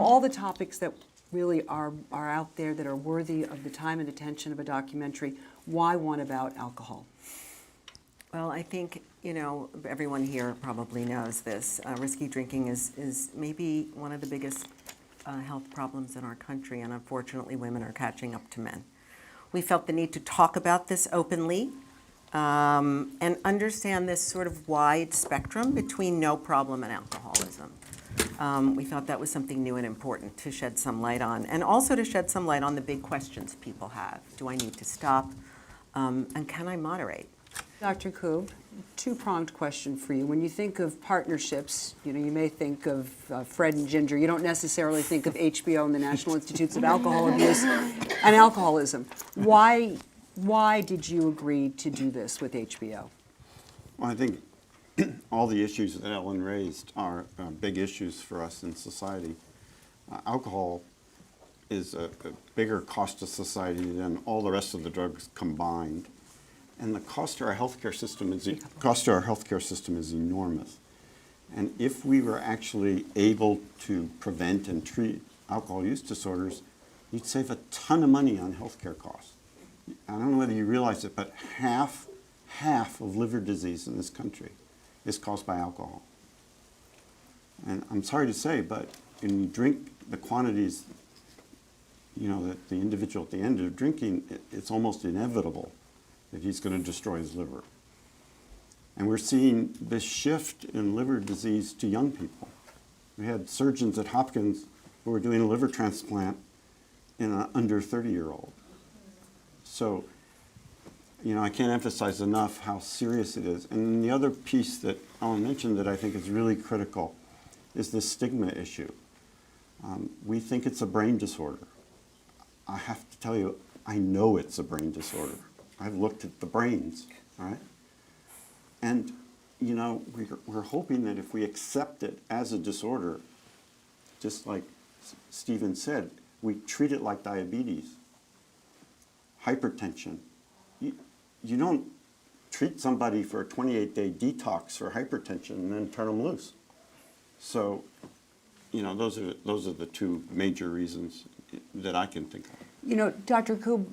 all the topics that really are out there that are worthy of the time and attention of a documentary, why one about alcohol? Well, I think, everyone here probably knows this. Risky drinking is maybe one of the biggest health problems in our country, and unfortunately women are catching up to men. We felt the need to talk about this openly and understand this sort of wide spectrum between no problem and alcoholism. We thought that was something new and important to shed some light on, and also to shed some light on the big questions people have. Do I need to stop? And can I moderate? Dr. Koo, two-pronged question for you. When you think of partnerships, you may think of Fred and Ginger. You don't necessarily think of HBO and the National Institutes of Alcohol Abuse and Alcoholism. Why did you agree to do this with HBO? Well, I think all the issues that Ellen raised are big issues for us in society. Alcohol is a bigger cost to society than all the rest of the drugs combined. And the cost to our healthcare system is enormous. And if we were actually able to prevent and treat alcohol use disorders, you'd save a ton of money on healthcare costs. I don't know whether you realize it, but half of liver disease in this country is caused by alcohol. And I'm sorry to say, but when you drink the quantities, that the individual at the end of drinking, it's almost inevitable that he's going to destroy his liver. And we're seeing this shift in liver disease to young people. We had surgeons at Hopkins who were doing a liver transplant in an under 30-year-old. So, I can't emphasize enough how serious it is. And the other piece that Ellen mentioned that I think is really critical is the stigma issue. We think it's a brain disorder. I have to tell you, I know it's a brain disorder. I've looked at the brains, all right? And, we're hoping that if we accept it as a disorder, just like Stephen said, we treat it like diabetes, hypertension. You don't treat somebody for a 28-day detox for hypertension and then turn them loose. So, those are the two major reasons that I can think of. Dr. Koo,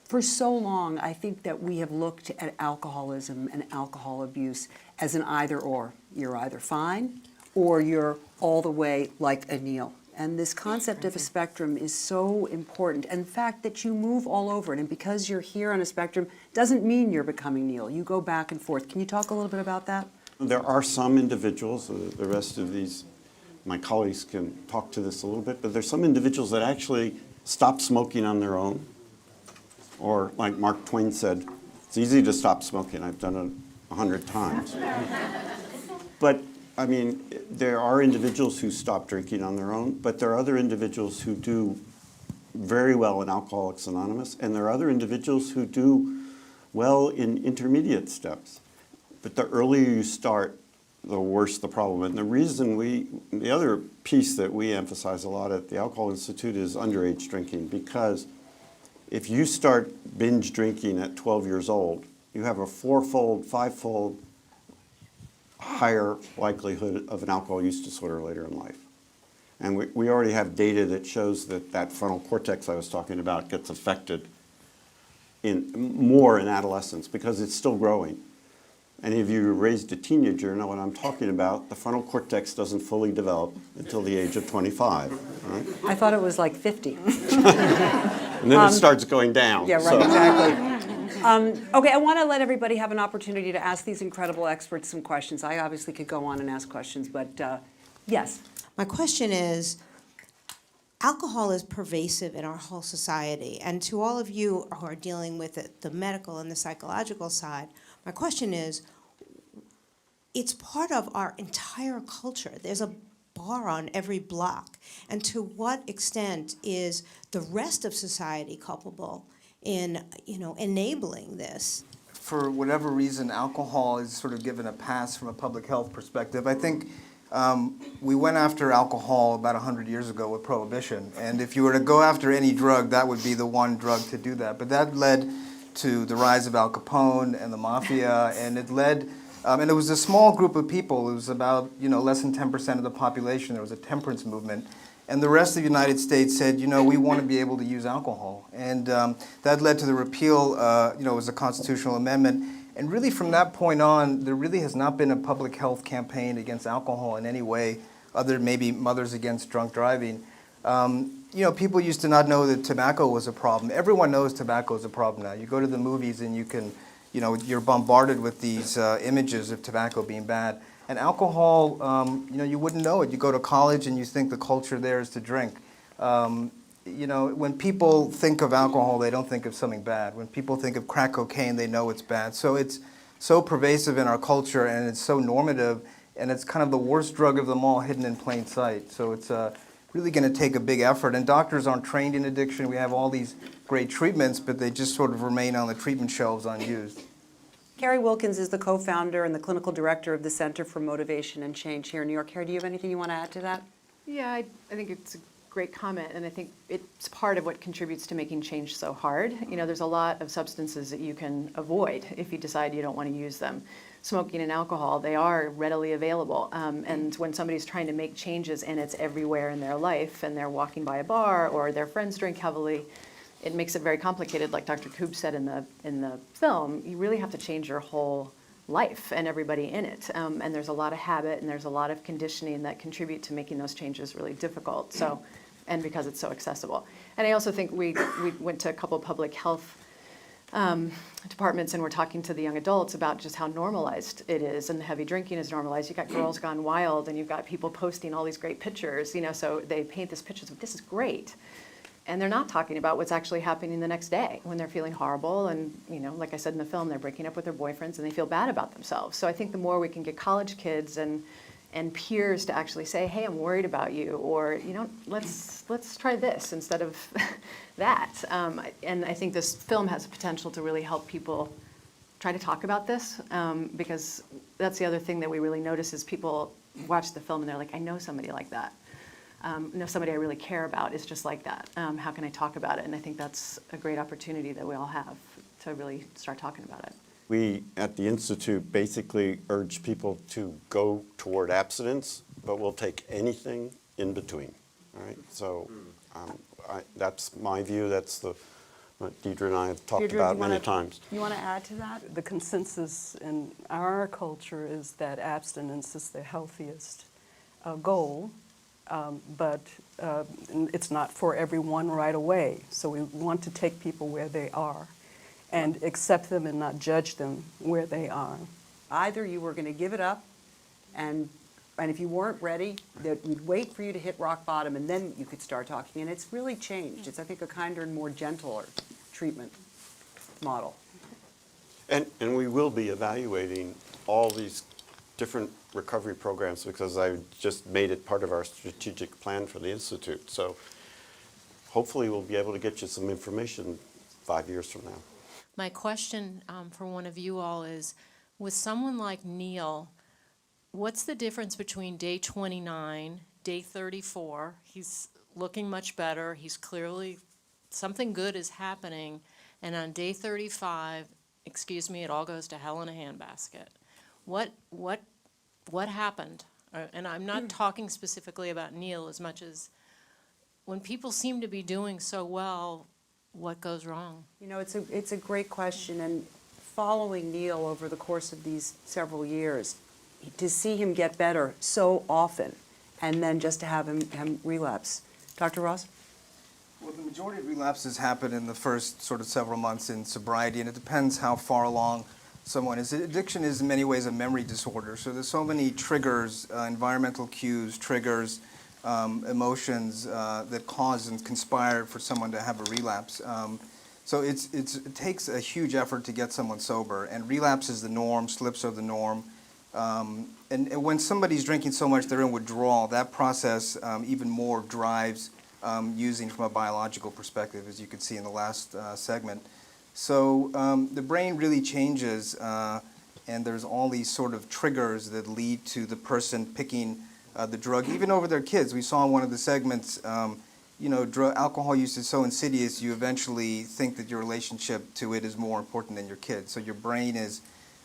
for so long, I think that we have looked at alcoholism and alcohol abuse as an either-or. You're either fine or you're all the way like Anil. And this concept of a spectrum is so important. And the fact that you move all over it, and because you're here on a spectrum, doesn't mean you're becoming Neil. You go back and forth. Can you talk a little bit about that? There are some individuals, the rest of my colleagues can talk to this a little bit, but there's some individuals that actually stop smoking on their own. Or like Mark Twain said, it's easy to stop smoking. I've done it 100 times. But, there are individuals who stop drinking on their own, but there are other individuals who do very well in Alcoholics Anonymous, and there are other individuals who do well in intermediate steps. But the earlier you start, the worse the problem. And the other piece that we emphasize a lot at the Alcohol Institute is underage drinking, because if you start binge drinking at 12 years old, you have a 4-fold, 5-fold higher likelihood of an alcohol use disorder later in life. And we already have data that shows that frontal cortex I was talking about gets affected more in adolescence because it's still growing. Any of you who raised a teenager know what I'm talking about. The frontal cortex doesn't fully develop until the age of 25. Right? I thought it was like 50. And then it starts going down. Yeah, right, exactly. Okay, I want to let everybody have an opportunity to ask these incredible experts some questions. I obviously could go on and ask questions, but yes. My question is, alcohol is pervasive in our whole society, and to all of you who are dealing with it, the medical and the psychological side, my question is, it's part of our entire culture. There's a bar on every block, and to what extent is the rest of society culpable in, enabling this? For whatever reason, alcohol is sort of given a pass from a public health perspective. I think we went after alcohol about 100 years ago with Prohibition, and if you were to go after any drug, that would be the one drug to do that. But that led to the rise of Al Capone and the mafia, and it led, and it was a small group of people. It was about, less than 10% of the population. There was a temperance movement, And the rest of the United States said, we want to be able to use alcohol. And that led to the repeal, it was a constitutional amendment. And really from that point on, there really has not been a public health campaign against alcohol in any way, other than maybe Mothers Against Drunk Driving. People used to not know that tobacco was a problem. Everyone knows tobacco is a problem now. You go to the movies and you can, you're bombarded with these images of tobacco being bad. And alcohol, you wouldn't know it. You go to college and you think the culture there is to drink. When people think of alcohol, they don't think of something bad. When people think of crack cocaine, they know it's bad. So it's so pervasive in our culture, and it's so normative, and it's kind of the worst drug of them all, hidden in plain sight. So it's really going to take a big effort. And doctors aren't trained in addiction. We have all these great treatments, but they just sort of remain on the treatment shelves unused. Carrie Wilkins is the co-founder and the clinical director of the Center for Motivation and Change here in New York. Carrie, do you have anything you want to add to that? Yeah, I think it's a great comment, and I think it's part of what contributes to making change so hard. There's a lot of substances that you can avoid if you decide you don't want to use them. Smoking and alcohol, they are readily available, and when somebody's trying to make changes and it's everywhere in their life, and they're walking by a bar or their friends drink heavily, it makes it very complicated. Like Dr. Koob said in the film, you really have to change your whole life and everybody in it. And there's a lot of habit and there's a lot of conditioning that contribute to making those changes really difficult. So, and because it's so accessible. And I also think we went to a couple public health departments and we're talking to the young adults about just how normalized it is, and the heavy drinking is normalized. You've got Girls Gone Wild and you've got people posting all these great pictures, so they paint this picture of this is great. And they're not talking about what's actually happening the next day when they're feeling horrible and, like I said in the film, they're breaking up with their boyfriends and they feel bad about themselves. So I think the more we can get college kids and peers to actually say, hey, I'm worried about you, or, let's try this instead of that. And I think this film has the potential to really help people try to talk about this, because that's the other thing that we really notice is people watch the film and they're like, I know somebody like that. Somebody I really care about is just like that. How can I talk about it? And I think that's a great opportunity that we all have to really start talking about it. We, at the Institute, basically urge people to go toward abstinence, but we'll take anything in between, all right? So that's my view. That's what Deidre and I have talked Deirdre, about many times. You want to add to that? The consensus in our culture is that abstinence is the healthiest goal, but it's not for everyone right away. So we want to take people where they are and accept them and not judge them where they are. Either you were going to give it up, and if you weren't ready, that we'd wait for you to hit rock bottom, and then you could start talking. And it's really changed. It's, I think, a kinder and more gentler treatment model. And we will be evaluating all these different recovery programs because I just made it part of our strategic plan for the Institute. So hopefully we'll be able to get you some information 5 years from now. My question for one of you all is, with someone like Neil, what's the difference between day 29, day 34? He's looking much better. He's clearly, something good is happening. And on day 35, excuse me, it all goes to hell in a handbasket. What happened? And I'm not talking specifically about Neil as much as when people seem to be doing so well, what goes wrong? It's a great question, and following Neil over the course of these several years, to see him get better so often, and then just to have him relapse. Dr. Ross? Well, the majority of relapses happen in the first sort of several months in sobriety, and it depends how far along someone is. Addiction is in many ways a memory disorder, so there's so many triggers, environmental cues, triggers, emotions that cause and conspire for someone to have a relapse. So it takes a huge effort to get someone sober, and relapse is the norm, slips are the norm. And when somebody's drinking so much they're in withdrawal, that process even more drives using from a biological perspective, as you could see in the last segment. So the brain really changes, and there's all these sort of triggers that lead to the person picking the drug, even over their kids. We saw in one of the segments, alcohol use is so insidious, you eventually think that your relationship to it is more important than your kid. So your brain is,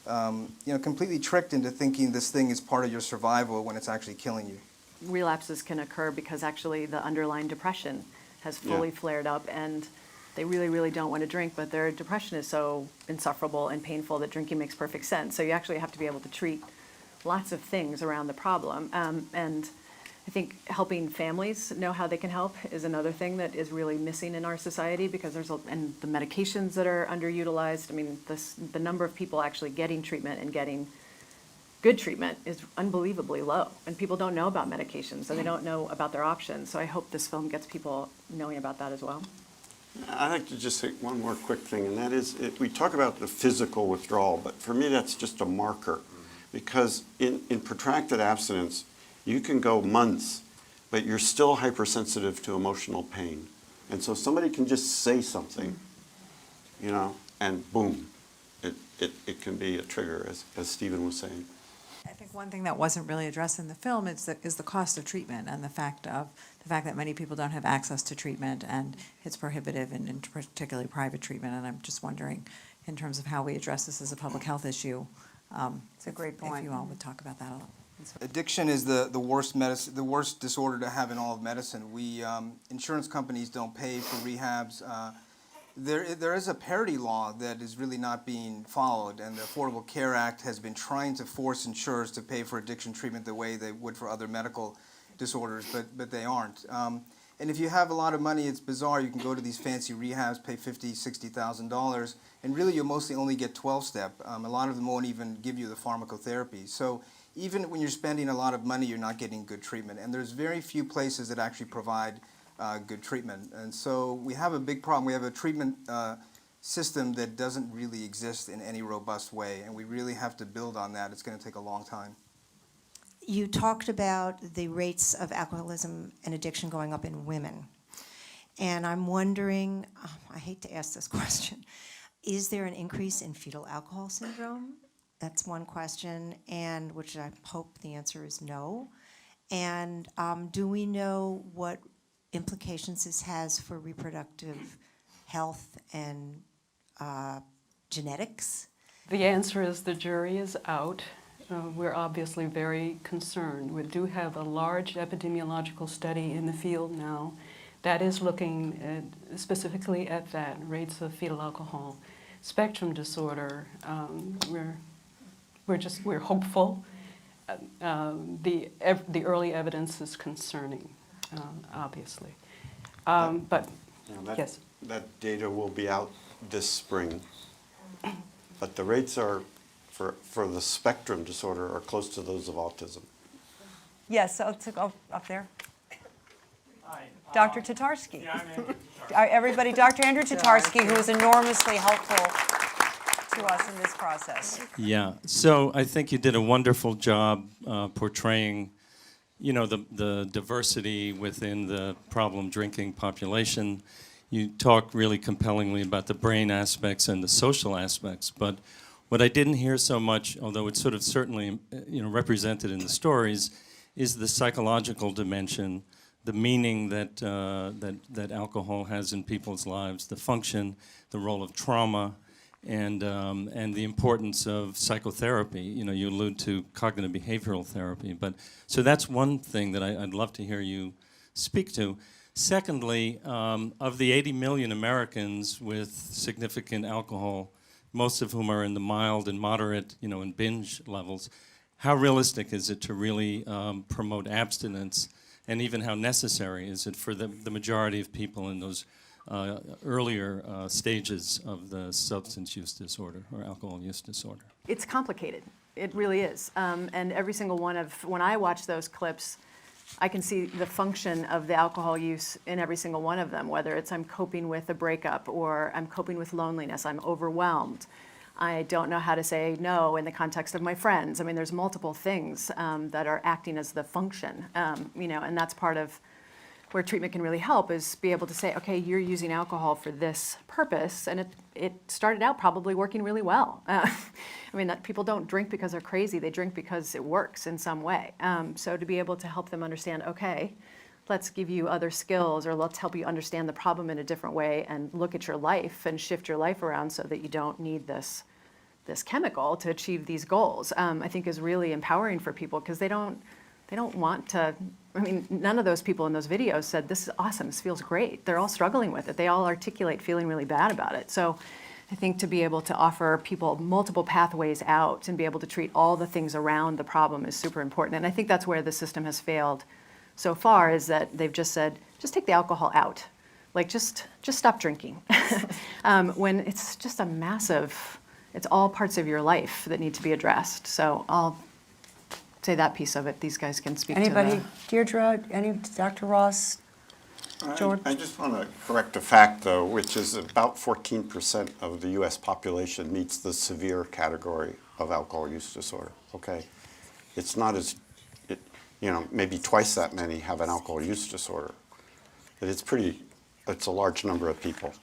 completely tricked into thinking this thing is part of your survival when it's actually killing you. relapses can occur because actually the underlying depression has fully Yeah. flared up, and they really, really don't want to drink, but their depression is so insufferable and painful that drinking makes perfect sense. So you actually have to be able to treat lots of things around the problem. And I think helping families know how they can help is another thing that is really missing in our society, because and the medications that are underutilized. I mean, the number of people actually getting treatment and getting good treatment is unbelievably low. And people don't know about medications, and they don't know about their options. So I hope this film gets people knowing about that as well. I'd like to just say one more quick thing, and that is, we talk about the physical withdrawal, but for me that's just a marker. Because in protracted abstinence, you can go months, but you're still hypersensitive to emotional pain. And so somebody can just say something, you know, and boom, it can be a trigger, as Stephen was saying. I think one thing that wasn't really addressed in the film is the cost of treatment, and the fact that many people don't have access to treatment, and it's prohibitive, and particularly private treatment. And I'm just wondering, in terms of how we address this as a public health issue, It's a great point. if you all would talk about that a little. Addiction is the worst medicine, the worst disorder to have in all of medicine. Insurance companies don't pay for rehabs. There is a parity law that is really not being followed, and the Affordable Care Act has been trying to force insurers to pay for addiction treatment the way they would for other medical disorders, but they aren't. And if you have a lot of money, it's bizarre. You can go to these fancy rehabs, pay $50,000, $60,000, and really you mostly only get 12-step. A lot of them won't even give you the pharmacotherapy. So even when you're spending a lot of money, you're not getting good treatment. And there's very few places that actually provide good treatment. And so we have a big problem. We have a treatment system that doesn't really exist in any robust way, and we really have to build on that. It's going to take a long time. You talked about the rates of alcoholism and addiction going up in women. And I'm wondering, I hate to ask this question, is there an increase in fetal alcohol syndrome? That's one question, and which I hope the answer is no. And do we know what implications this has for reproductive health and genetics? The answer is the jury is out. We're obviously very concerned. We do have a large epidemiological study in the field now that is looking specifically at that, rates of fetal alcohol spectrum disorder. We're hopeful. The early evidence is concerning, obviously. But You know, yes. that data will be out this spring, but the rates are, for the spectrum disorder, are close to those of autism. Yes, so to go up there. Hi. Dr. Tatarsky. Yeah, I'm Andrew Tatarski. Everybody, Dr. Andrew Tatarsky, who was enormously helpful to us in this process. Yeah, so I think you did a wonderful job portraying, you know, the diversity within the problem drinking population. You talked really compellingly about the brain aspects and the social aspects, but what I didn't hear so much, although it's sort of certainly, you know, represented in the stories, is the psychological dimension, the meaning that that alcohol has in people's lives, the function, the role of trauma, and the importance of psychotherapy. You know, you allude to cognitive behavioral therapy, but so that's one thing that I'd love to hear you speak to. Secondly, of the 80 million Americans with significant alcohol, most of whom are in the mild and moderate, you know, and binge levels, how realistic is it to really promote abstinence, and even how necessary is it for the majority of people in those earlier stages of the substance use disorder or alcohol use disorder? It's complicated. It really is. And every single when I watch those clips, I can see the function of the alcohol use in every single one of them, whether it's I'm coping with a breakup, or I'm coping with loneliness, I'm overwhelmed, I don't know how to say no in the context of my friends. I mean, there's multiple things that are acting as the function, you know, and that's part of where treatment can really help, is be able to say, okay, you're using alcohol for this purpose, and it started out probably working really well. I mean, that people don't drink because they're crazy, they drink because it works in some way. So to be able to help them understand, okay, let's give you other skills, or let's help you understand the problem in a different way and look at your life and shift your life around so that you don't need this chemical to achieve these goals, I think is really empowering for people, because they don't want to I mean, none of those people in those videos said, this is awesome, this feels great. They're all struggling with it. They all articulate feeling really bad about it. So I think to be able to offer people multiple pathways out and be able to treat all the things around the problem is super important. And I think that's where the system has failed so far, is that they've just said, just take the alcohol out. Like, just stop drinking. When it's just a massive, it's all parts of your life that need to be addressed. So I'll say that piece of it. These guys can speak to Anybody, the... Deirdre, Dr. Ross? George? I just want to correct a fact, though, which is about 14% of the U.S. population meets the severe category of alcohol use disorder, okay? It's not as, maybe twice that many have an alcohol use disorder. But it's a large number of people.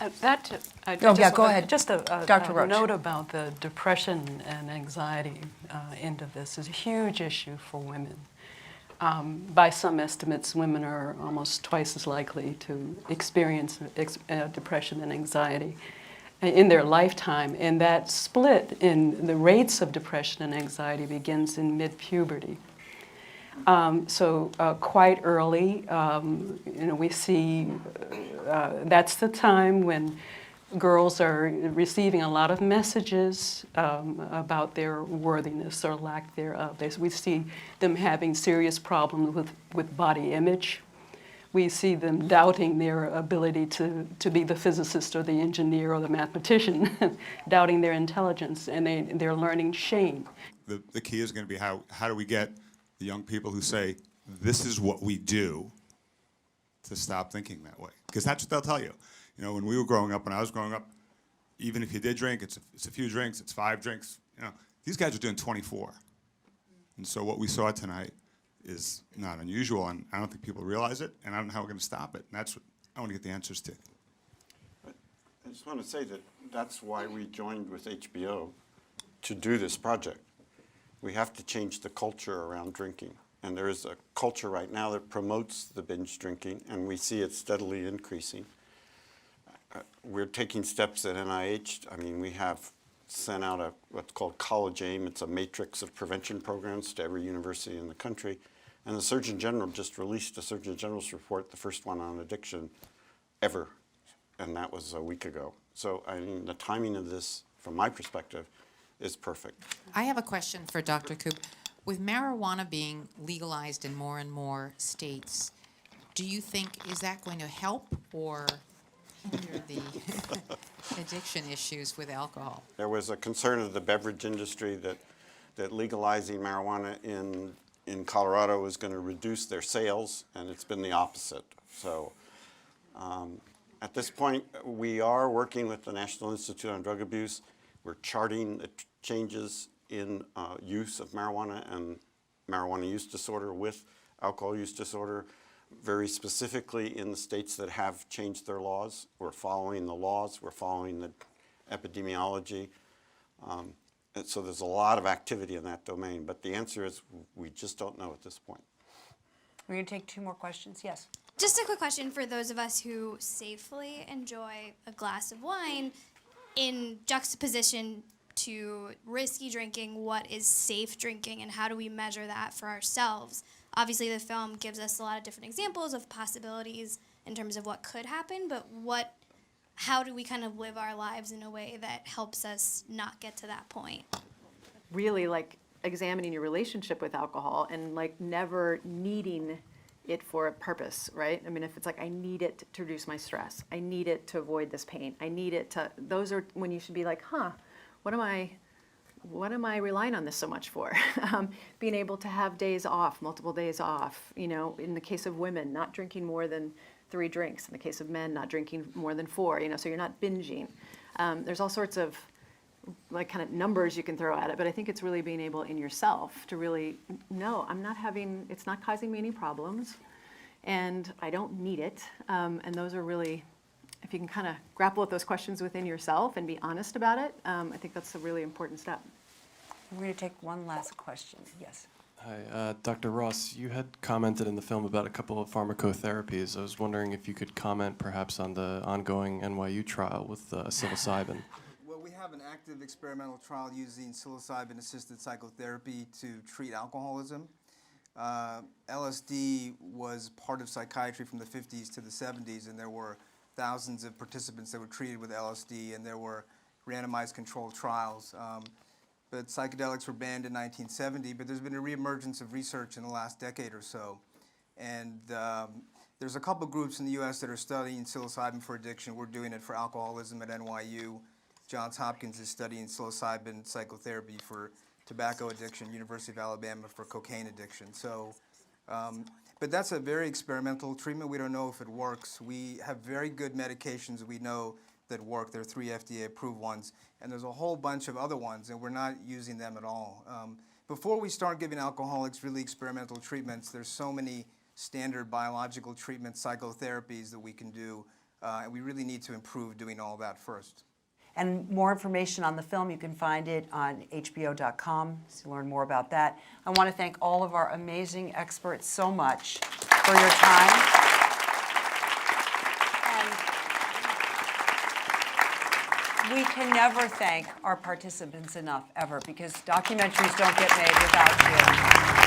Go ahead. Just Dr. a Roach. note about the depression and anxiety end of this is a huge issue for women. By some estimates, women are almost twice as likely to experience depression and anxiety in their lifetime, and that split in the rates of depression and anxiety begins in mid-puberty. So quite early, we see that's the time when girls are receiving a lot of messages about their worthiness or lack thereof. We see them having serious problems with body image. We see them doubting their ability to be the physicist or the engineer or the mathematician, doubting their intelligence, and they're learning shame. The key is going to be how do we get the young people who say, this is what we do, to stop thinking that way. Because that's what they'll tell you. When we were growing up, when I was growing up, even if you did drink, it's a few drinks, it's 5 drinks. These guys are doing 24. And so what we saw tonight is not unusual, and I don't think people realize it, and I don't know how we're going to stop it. And that's what I want to get the answers to. I just want to say that's why we joined with HBO to do this project. We have to change the culture around drinking. And there is a culture right now that promotes the binge drinking, and we see it steadily increasing. We're taking steps at NIH. I mean, we have sent out what's called College AIM. It's a matrix of prevention programs to every university in the country. And the Surgeon General just released a Surgeon General's report, the first one on addiction ever. And that was a week ago. So, I mean, the timing of this, from my perspective, is perfect. I have a question for Dr. Koop. With marijuana being legalized in more and more states, do you think, is that going to help or hinder the addiction issues with alcohol? There was a concern of the beverage industry that legalizing marijuana in Colorado was going to reduce their sales, and it's been the opposite. So at this point, we are working with the National Institute on Drug Abuse. We're charting the changes in use of marijuana and marijuana use disorder with alcohol use disorder, very specifically in the states that have changed their laws. We're following the laws, we're following the epidemiology. And so there's a lot of activity in that domain, but the answer is we just don't know at this point. We're going to take 2 more questions. Yes. Just a quick question for those of us who safely enjoy a glass of wine in juxtaposition to risky drinking. What is safe drinking, and how do we measure that for ourselves? Obviously, the film gives us a lot of different examples of possibilities in terms of what could happen, but how do we kind of live our lives in a way that helps us not get to that point? Really, examining your relationship with alcohol and, never needing it for a purpose, right? I mean, if it's I need it to reduce my stress, I need it to avoid this pain, I need it to, those are when you should be what am I relying on this so much for? Being able to have days off, multiple days off, in the case of women, not drinking more than 3 drinks. In the case of men, not drinking more than 4, so you're not binging. There's all sorts of kind of numbers you can throw at it, but I think it's really being able in yourself to really know, it's not causing me any problems, and I don't need it. And those are really, if you can kind of grapple with those questions within yourself and be honest about it, I think that's a really important step. We're going to take one last question. Yes. Hi, Dr. Ross, you had commented in the film about a couple of pharmacotherapies. I was wondering if you could comment perhaps on the ongoing NYU trial with psilocybin. Well, we have an active experimental trial using psilocybin-assisted psychotherapy to treat alcoholism. LSD was part of psychiatry from the 50s to the 70s, and there were thousands of participants that were treated with LSD, and there were randomized controlled trials. But psychedelics were banned in 1970, but there's been a reemergence of research in the last decade or so. And there's a couple groups in the US that are studying psilocybin for addiction. We're doing it for alcoholism at NYU. Johns Hopkins is studying psilocybin psychotherapy for tobacco addiction, University of Alabama for cocaine addiction. So, but that's a very experimental treatment. We don't know if it works. We have very good medications we know that work. There are 3 FDA-approved ones, and there's a whole bunch of other ones, and we're not using them at all. Before we start giving alcoholics really experimental treatments, there's so many standard biological treatments, psychotherapies that we can do, and we really need to improve doing all that first. And more information on the film, you can find it on HBO.com to learn more about that. I want to thank all of our amazing experts so much for your time. And we can never thank our participants enough, ever, because documentaries don't get made without you.